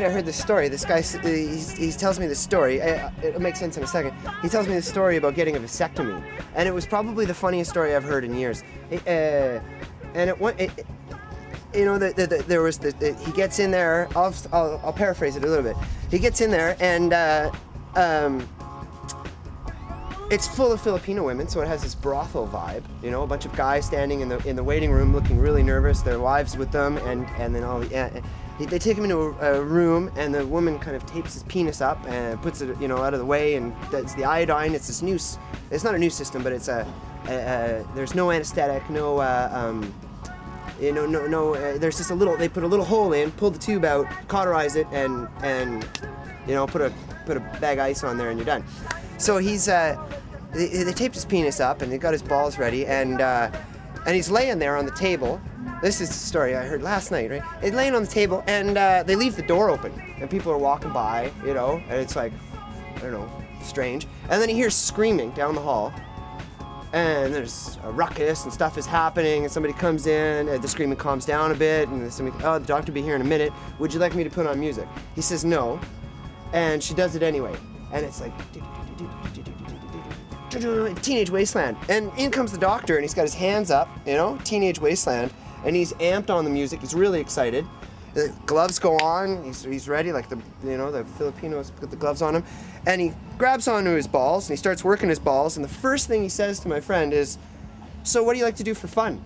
night I heard this story. This guy, he tells me this story. It'll make sense in a second. He tells me this story about getting a vasectomy, and it was probably the funniest story I've heard in years. You know, there was he gets in there. I'll paraphrase it a little bit. He gets in there, and it's full of Filipino women, so it has this brothel vibe. You know, a bunch of guys standing in the waiting room, looking really nervous. Their wives with them, and then they take him into a room, and the woman kind of tapes his penis up and puts it, you know, out of the way, and that's the iodine. It's this new. It's not a new system, but it's there's no anesthetic, no. You know, there's just a little. They put a little hole in, pull the tube out, cauterize it, and you know, put a bag of ice on there, and you're done. So he's they taped his penis up, and they got his balls ready, and he's laying there on the table. This is the story I heard last night, right? He's laying on the table, and they leave the door open, and people are walking by, you know, and it's like, I don't know, strange. And then he hears screaming down the hall. And there's a ruckus and stuff is happening, and somebody comes in, and the screaming calms down a bit, and somebody, oh, the doctor will be here in a minute. Would you like me to put on music? He says no, and she does it anyway. And it's like, Teenage Wasteland. And in comes the doctor, and he's got his hands up, you know, Teenage Wasteland, and he's amped on the music, he's really excited. The gloves go on, he's ready, like the Filipinos put the gloves on him, and he grabs onto his balls and he starts working his balls, and the first thing he says to my friend is, "So what do you like to do for fun?"